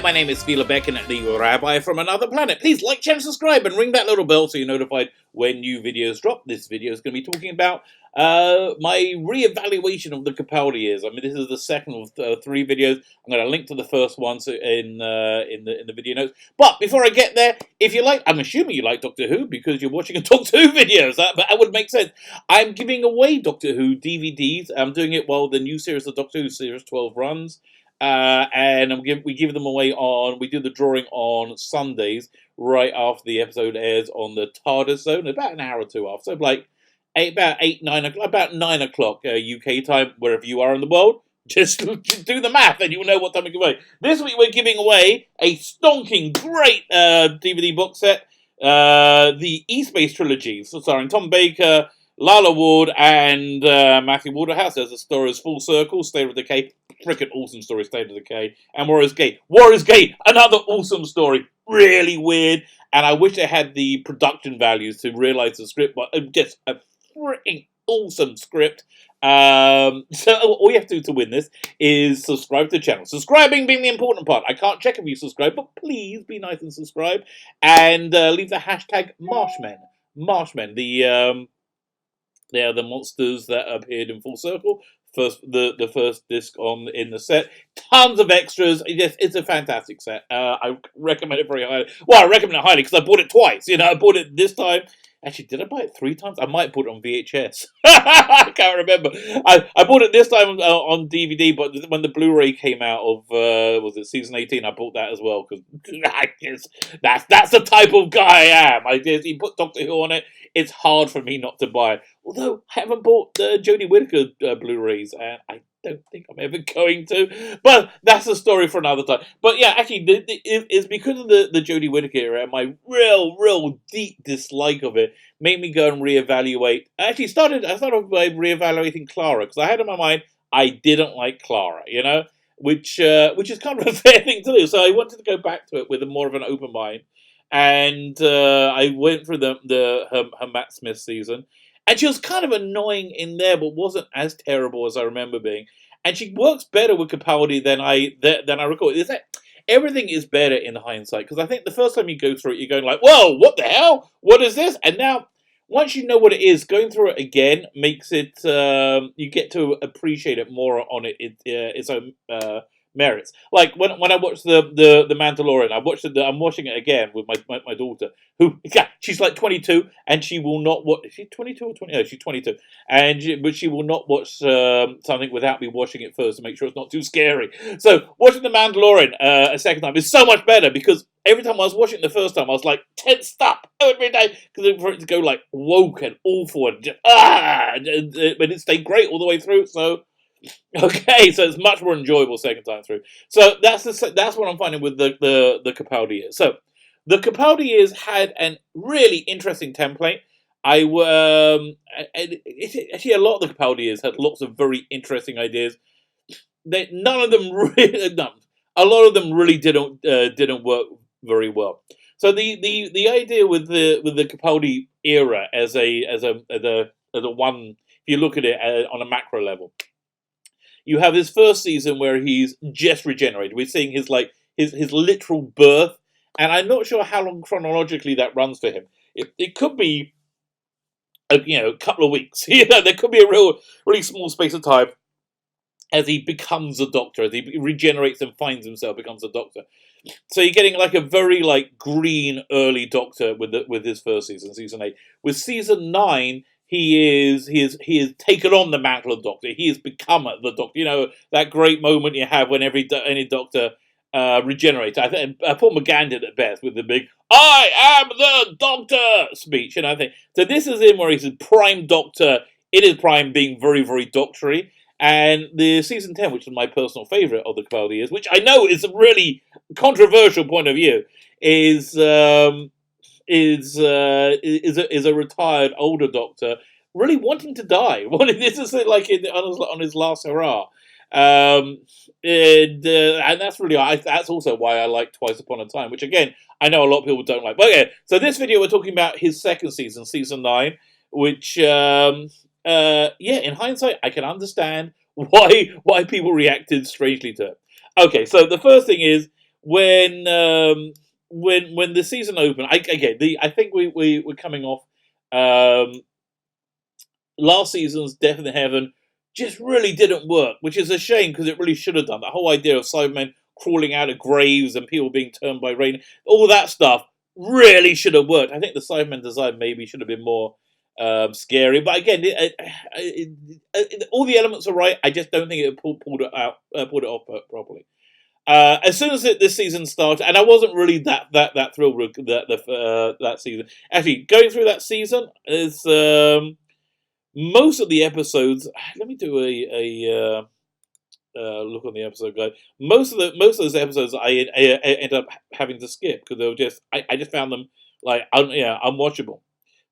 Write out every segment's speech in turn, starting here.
my name is Fila Beck and the Rabbi from another planet. Please like, share, and subscribe, and ring that little bell so you're notified when new videos drop. This video is going to be talking about my re-evaluation of the Capaldi years. I mean, this is the second of 3 videos. I'm going to link to the first one in the video notes. But before I get there, if you like, I'm assuming you like Doctor Who because you're watching a Doctor Who video. That would make sense. I'm giving away Doctor Who DVDs. I'm doing it while the new series of Doctor Who Series 12 runs. And we give them away we do the drawing on Sundays right after the episode airs on the TardisZone, about an hour or two after. So like about 9 o'clock UK time, wherever you are in the world. Just do the math and you'll know what time we give away. This week we're giving away a stonking great DVD box set, the E-Space Trilogy, starring Tom Baker, Lalla Ward, and Matthew Waterhouse. There's a story as Full Circle, State of Decay, freaking awesome story, State of Decay, and Warriors Gate. Warriors Gate, another awesome story, really weird, and I wish they had the production values to realise the script, but just a freaking awesome script. So all you have to do to win this is subscribe to the channel. Subscribing being the important part. I can't check if you subscribe, but please be nice and subscribe, and leave the hashtag Marshmen. Marshmen, they are the monsters that appeared in Full Circle. The first disc in the set. Tons of extras. Yes, it's a fantastic set. I recommend it very highly. Well, I recommend it highly because I bought it twice. You know, I bought it this time. Actually, did I buy it 3 times? I might put it on VHS. I can't remember. I bought it this time on DVD, but when the Blu-ray came out of was it season 18, I bought that as well because that's the type of guy I am. You put Doctor Who on it, it's hard for me not to buy it. Although I haven't bought the Jodie Whittaker Blu-rays, and I don't think I'm ever going to. But that's a story for another time. But yeah, actually, it's because of the Jodie Whittaker era and my real deep dislike of it made me go and reevaluate. I started by reevaluating Clara because I had in my mind I didn't like Clara, you know, which is kind of a fair thing to do. So I wanted to go back to it with more of an open mind, and I went through her Matt Smith season. And she was kind of annoying in there, but wasn't as terrible as I remember being. And she works better with Capaldi than I recall. Everything is better in hindsight, because I think the first time you go through it, you're going like, "Whoa, what the hell? What is this?" And now, once you know what it is, going through it again makes it. You get to appreciate it more on its own merits. Like when I watched the Mandalorian, I'm watching it again with my daughter, who she's like 22, and she will not watch. Is she 22 or 20? No, she's 22, but she will not watch something without me watching it first to make sure it's not too scary. So watching the Mandalorian a second time is so much better, because every time I was watching it the first time, I was like tensed up every day because for it to go like woke and awful and just, but it stayed great all the way through. So. Okay, so it's much more enjoyable second time through. So that's what I'm finding with the Capaldi years. So the Capaldi years had a really interesting template. Actually a lot of the Capaldi years had lots of very interesting ideas. A lot of them really didn't work very well. So the idea with the Capaldi era as a one, if you look at it on a macro level. You have his first season where he's just regenerated. We're seeing his literal birth, and I'm not sure how long chronologically that runs for him. It could be a couple of weeks. There could be a really small space of time as he becomes a doctor, as he regenerates and finds himself, becomes a doctor. So you're getting like a very green early doctor with his first season, season 8. With season 9. He has taken on the mantle of Doctor. He has become the Doctor. You know, that great moment you have when any Doctor regenerates. I think Paul McGann did it best with the big "I am the Doctor" speech. You know, I think so. This is him where he's a prime Doctor in his prime, being very, very doctory. And the season 10, which is my personal favourite of the Capaldi years, which I know is a really controversial point of view, is a retired older Doctor really wanting to die. This is like on his last hurrah, and that's also why I like Twice Upon a Time, which again I know a lot of people don't like. But yeah, so this video we're talking about his second season, season 9, which in hindsight I can understand why people reacted strangely to it. Okay, so the first thing is when the season opened, I think we're coming off um, last season's Death in Heaven just really didn't work, which is a shame because it really should have done. The whole idea of Cybermen crawling out of graves and people being turned by rain, all that stuff really should have worked. I think the Cybermen design maybe should have been more scary, but again, all the elements are right. I just don't think it pulled it out, pulled it off properly. As soon as this season started, and I wasn't really that thrilled with that season. Actually, going through that season is most of the episodes. Let me do a look on the episode guide. Most of those episodes I ended up having to skip because they were just I just found them like unwatchable.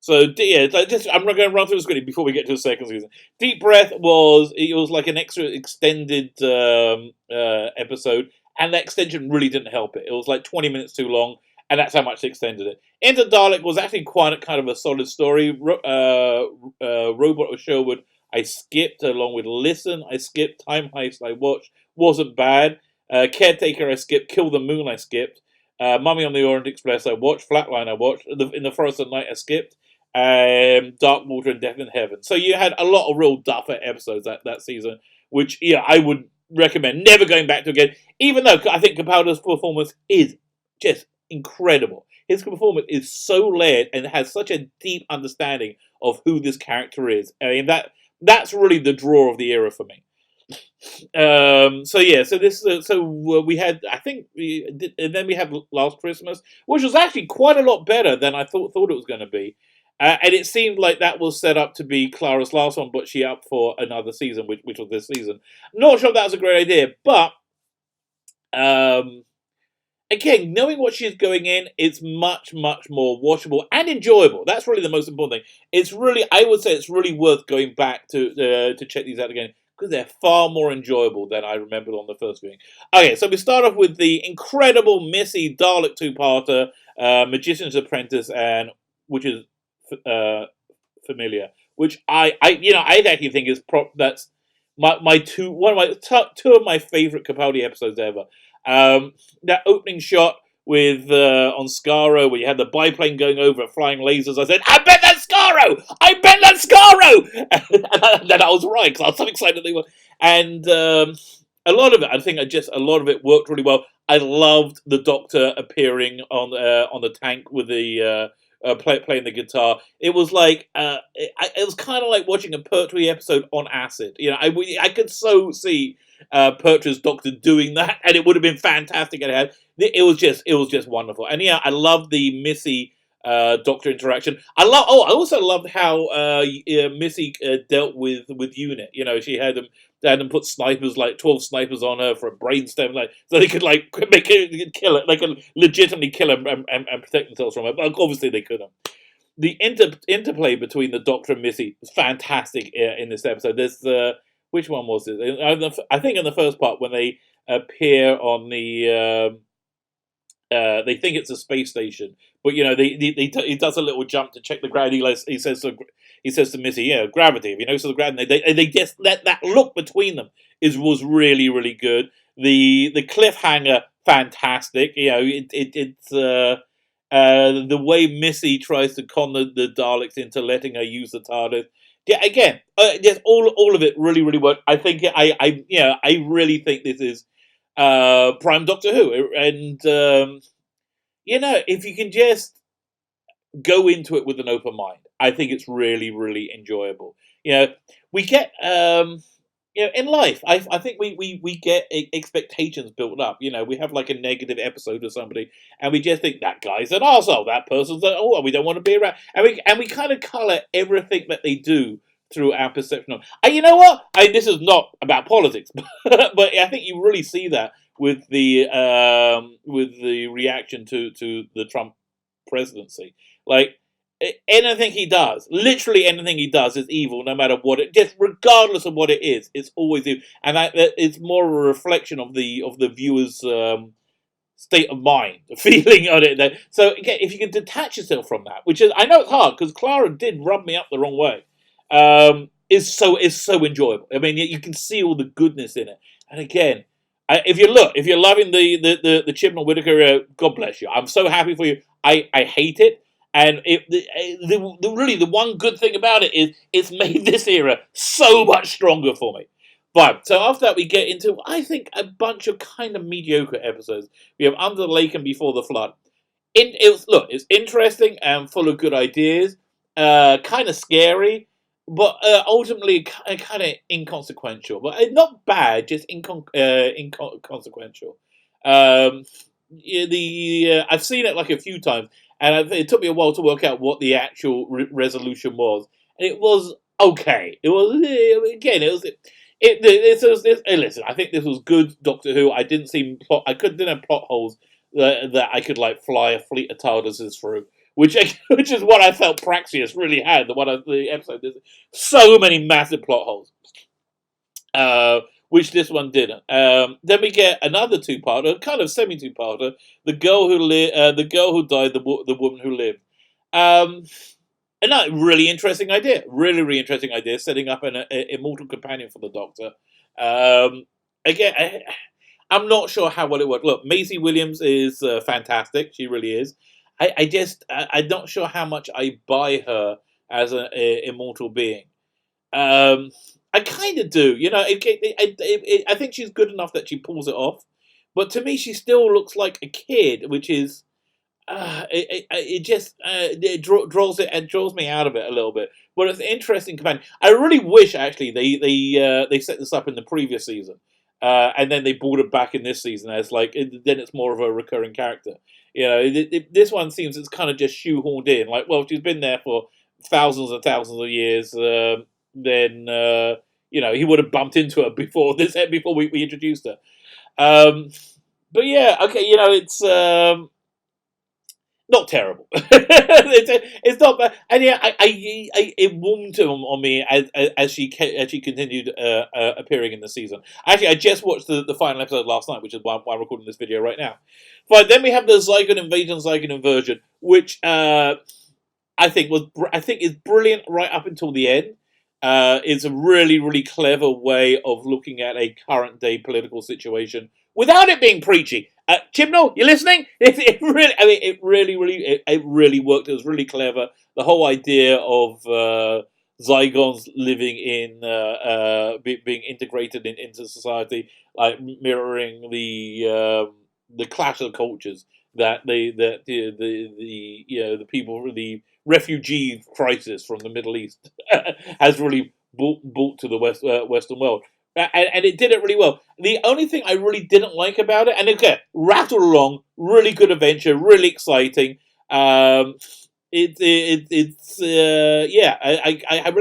So yeah, I'm going to run through this quickly before we get to the second season. Deep Breath was like an extra extended episode, and that extension really didn't help it. It was like 20 minutes too long, and that's how much they extended it. Into Dalek was actually quite kind of a solid story. Robot of Sherwood I skipped, along with Listen I skipped, Time Heist I watched, wasn't bad. Caretaker I skipped, Kill the Moon I skipped, Mummy on the Orient Express I watched, Flatline I watched, In the Forest at Night I skipped, Dark Water and Death in Heaven. So you had a lot of real duffer episodes that season, which I would recommend never going back to again. Even though I think Capaldi's performance is just incredible. His performance is so layered and has such a deep understanding of who this character is. I mean that's really the draw of the era for me. We had, I think, and then we had Last Christmas, which was actually quite a lot better than I thought it was going to be. And it seemed like that was set up to be Clara's last one, but she up for another season, which was this season. Not sure if that was a great idea, but again, knowing what she's going in, it's much, much more watchable and enjoyable. That's really the most important thing. I would say it's really worth going back to check these out again, because they're far more enjoyable than I remembered on the first viewing. Okay, so we start off with the incredible Missy Dalek two-parter, Magician's Apprentice, and which is Familiar, which I actually think is that's two of my favorite Capaldi episodes ever. That opening shot with on Skaro, where you had the biplane going over flying lasers. I said, I bet that's Skaro! I bet that's Skaro! And then I was right, because I was so excited they were. And a lot of it worked really well. I loved the Doctor appearing on the tank with the playing the guitar. It was like it was kind of like watching a Pertwee episode on acid. I could so see Pertwee's Doctor doing that, and it would have been fantastic. It was just wonderful. And I loved the Missy Doctor interaction. I also loved how Missy dealt with Unit. She had them put snipers, like 12 snipers on her for a brainstem, so they could kill it. They could legitimately kill her and protect themselves from her. But obviously they couldn't. The interplay between the Doctor and Missy was fantastic in this episode. There's which one was it? I think in the first part when they appear on the. They think it's a space station, but he does a little jump to check the gravity. He says to Missy, gravity. If you notice the gravity, they just that look between them was really, really good. The cliffhanger, fantastic. It's the way Missy tries to con the Daleks into letting her use the TARDIS. Yeah, again, just all of it really, really worked. I think I really think this is Prime Doctor Who, and if you can just go into it with an open mind, I think it's really, really enjoyable. We get in life, I think we get expectations built up. We have like a negative episode of somebody, and we just think that guy's an arsehole, that person's we don't want to be around, and we kind of colour everything that they do through our perception of. And you know what? This is not about politics, but I think you really see that with the reaction to the Trump presidency. Like anything he does, literally anything he does is evil, no matter what it. Just regardless of what it is, it's always evil, and that it's more a reflection of the viewer's state of mind, feeling on it. So again, if you can detach yourself from that, which is, I know it's hard because Clara did rub me up the wrong way. Is so enjoyable. I mean, you can see all the goodness in it. And again, if you're loving the Chibnall Whittaker, God bless you. I'm so happy for you. I hate it, and really the one good thing about it is it's made this era so much stronger for me. But so after that, we get into I think a bunch of kind of mediocre episodes. We have Under the Lake and Before the Flood. It's interesting and full of good ideas. Kind of scary, but ultimately kind of inconsequential. But not bad, just inconsequential. Um, yeah, I've seen it like a few times, and it took me a while to work out what the actual resolution was. And it was okay. It was again. It was. Listen, I think this was good Doctor Who. I didn't see plot. Didn't have plot holes that I could like fly a fleet of TARDISes through, which which is what I felt Praxius really had. The episode, there's so many massive plot holes, which this one didn't. Then we get another two-parter, kind of semi-two-parter. The girl who died, the woman who lived. Another really interesting idea. Really interesting idea. Setting up an immortal companion for the Doctor. Again. I'm not sure how well it worked. Look, Maisie Williams is fantastic. She really is. I'm not sure how much I buy her as an immortal being. I kind of do. You know, I think she's good enough that she pulls it off. But to me, she still looks like a kid, which is it just draws me out of it a little bit. But it's an interesting companion. I really wish actually they set this up in the previous season. And then they brought it back in this season as then it's more of a recurring character. You know, this one seems it's kind of just shoehorned in. Like, well, she's been there for thousands and thousands of years. Then he would have bumped into her before we introduced her. But yeah, okay, it's not terrible. It's not bad, and yeah, it warmed on me as she continued appearing in the season. Actually, I just watched the final episode last night, which is why I'm recording this video right now. But then we have the Zygon Invasion, Zygon Inversion, which I think is brilliant right up until the end. It's a really clever way of looking at a current day political situation without it being preachy. Chibnall, you listening? It really worked. It was really clever. The whole idea of Zygons living in, being integrated into society, like mirroring the clash of cultures that the people, the refugee crisis from the Middle East has really brought to the Western world. And it did it really well. The only thing I really didn't like about it, and again, rattled along, really good adventure, really exciting. I really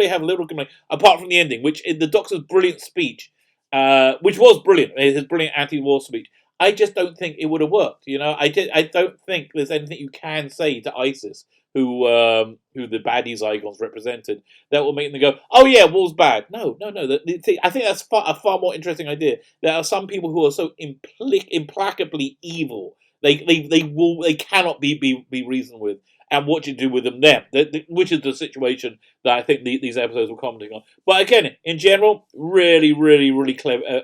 have a little complaint apart from the ending, which the Doctor's brilliant speech, which was brilliant, his brilliant anti-war speech. I just don't think it would have worked. I don't think there's anything you can say to ISIS, who the baddie Zygons represented, that will make them go, oh yeah, war's bad. No. I think that's a far more interesting idea. There are some people who are so implacably evil. They cannot be reasoned with. And what you do with them then, which is the situation that I think these episodes were commenting on. But again, in general, really clever,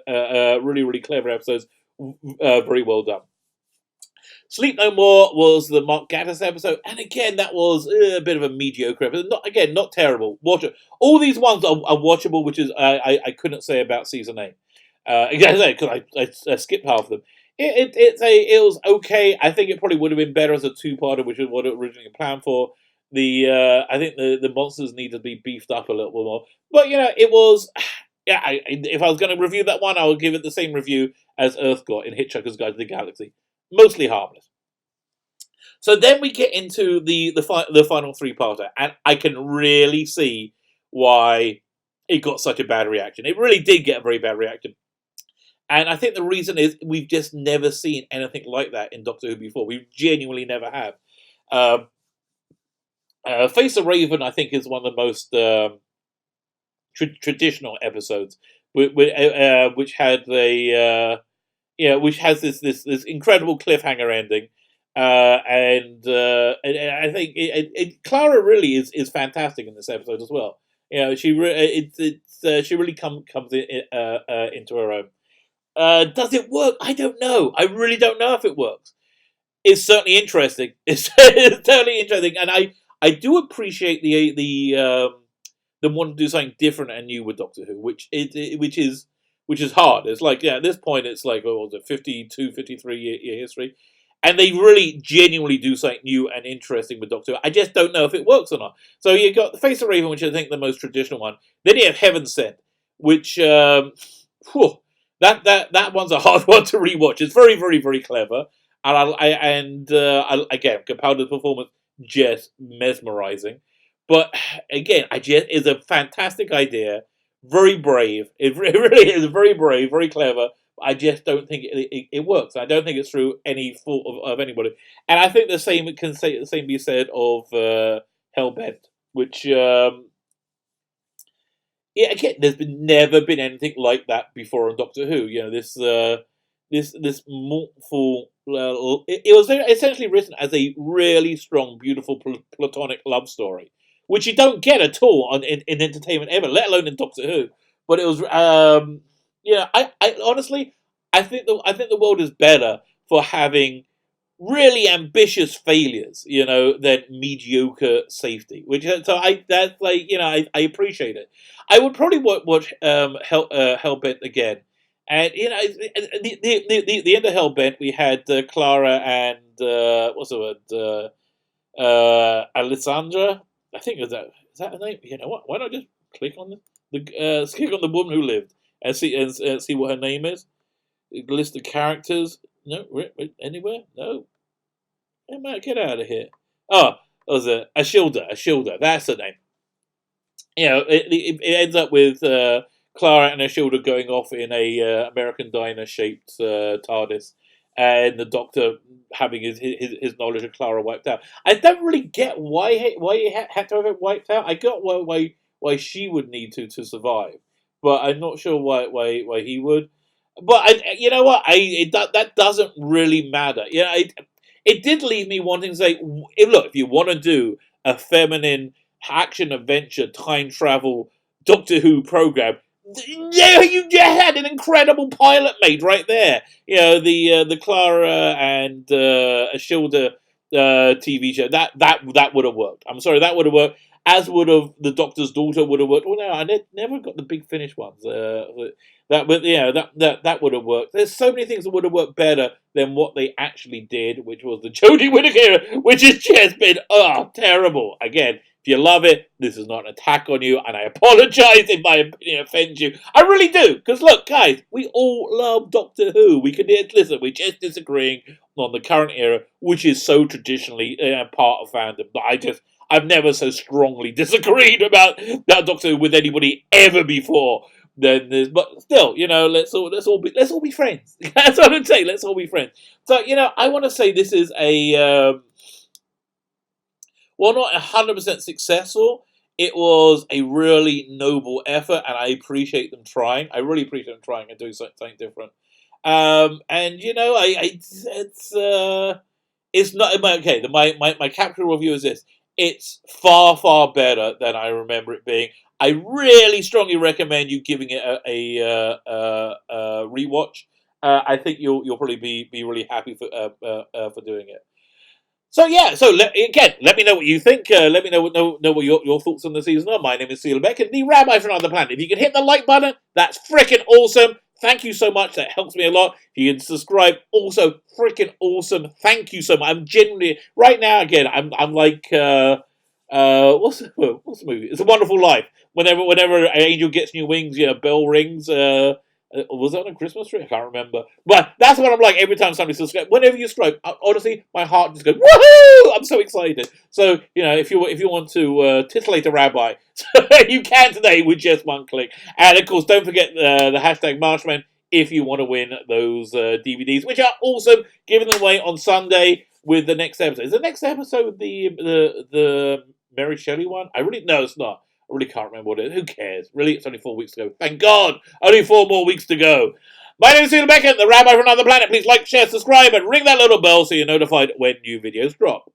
really clever episodes. Very well done. Sleep No More was the Mark Gatiss episode, and again, that was a bit of a mediocre episode. Not terrible. Watch it. All these ones are watchable, which is I couldn't say about season 8. Again, because I skipped half of them. It was okay. I think it probably would have been better as a two-parter, which is what it originally planned for. I think the monsters need to be beefed up a little bit more, but it was. Yeah, if I was going to review that one, I would give it the same review as Earth got in Hitchhiker's Guide to the Galaxy. Mostly harmless. So then we get into the final three-parter, and I can really see why it got such a bad reaction. It really did get a very bad reaction. And I think the reason is we've just never seen anything like that in Doctor Who before. We genuinely never have. Face the Raven, I think, is one of the most traditional episodes, which had which has this incredible cliffhanger ending, and I think Clara really is fantastic in this episode as well. She really comes into her own. Does it work? I don't know. I really don't know if it works. It's certainly interesting. It's totally interesting, and I do appreciate the want to do something different and new with Doctor Who, which is hard. It's like, yeah, at this point it's like, oh, was it 52, 53 year history, and they really genuinely do something new and interesting with Doctor Who. I just don't know if it works or not. So you got the Face of Raven, which I think the most traditional one. Then you have Heaven Sent, which whew, that one's a hard one to rewatch. It's very, very, very clever. Again, Capaldi's performance just mesmerizing. But again, I just is a fantastic idea, very brave. It really is very brave, very clever. I just don't think it works. I don't think it's through any fault of anybody. And I think the same be said of Hellbent, which yeah, again, never been anything like that before on Doctor Who. You know, this mournful. It was essentially written as a really strong, beautiful platonic love story, which you don't get at all in entertainment ever, let alone in Doctor Who. But it was, I honestly, I think the world is better for having really ambitious failures, than mediocre safety. Which so that's like I appreciate it. I would probably watch Hellbent again, and the end of Hellbent we had Clara and what's the word Alessandra. I think is that her name? You know what? Why not just click on click on the woman who lived and see what her name is. List of characters. No, anywhere? No. Get out of here. Oh, it was Ashilda. That's her name. It ends up with Clara and Ashilda going off in a American diner shaped TARDIS, and the Doctor having his knowledge of Clara wiped out. I don't really get why he had to have it wiped out. I got why she would need to survive, but I'm not sure why he would. But you know what? That doesn't really matter. It did leave me wanting to say, look, if you want to do a feminine action adventure time travel Doctor Who program, yeah, you had an incredible pilot made right there. The Clara and Ashilda TV show that would have worked. I'm sorry, that would have worked. As would have the Doctor's daughter would have worked. Well, no, I never got the Big Finish ones. That would have worked. There's so many things that would have worked better than what they actually did, which was the Jodie Whittaker, which has just been terrible. Again, if you love it, this is not an attack on you, and I apologise if my opinion offends you. I really do, because look, guys, we all love Doctor Who. Listen, we're just disagreeing on the current era, which is so traditionally part of fandom. But I've never so strongly disagreed about Doctor Who with anybody ever before. Than this, but still, let's all be friends. That's what I'm saying. Let's all be friends. So, I want to say this is a not 100% successful. It was a really noble effort, and I appreciate them trying. I really appreciate them trying and doing something different. It's not okay. My capture review is this. It's far, far better than I remember it being. I really strongly recommend you giving it a rewatch. I think you'll probably be really happy for doing it. So yeah, let me know what you think. Let me know what your thoughts on the season are. My name is Seal Beck, and the Rabbi from Another Planet. If you can hit the like button, that's freaking awesome. Thank you so much. That helps me a lot. If you can subscribe, also freaking awesome. Thank you so much. I'm genuinely right now. Again, I'm like what's the movie? It's a Wonderful Life. Whenever an angel gets new wings, bell rings. Was that on a Christmas tree? I can't remember. But that's what I'm like every time somebody subscribes. Whenever you subscribe, honestly, my heart just goes, woohoo! I'm so excited. So, if you want to titillate a rabbi, you can today with just one click. And of course, don't forget the hashtag Marshman if you want to win those DVDs, which are awesome. Giving them away on Sunday with the next episode. Is the next episode the Mary Shelley one? No, it's not. I really can't remember what it is. Who cares? Really, it's only 4 weeks to go. Thank God! Only 4 more weeks to go. My name is Stephen Beckett, the Rabbi from Another Planet. Please like, share, subscribe, and ring that little bell so you're notified when new videos drop.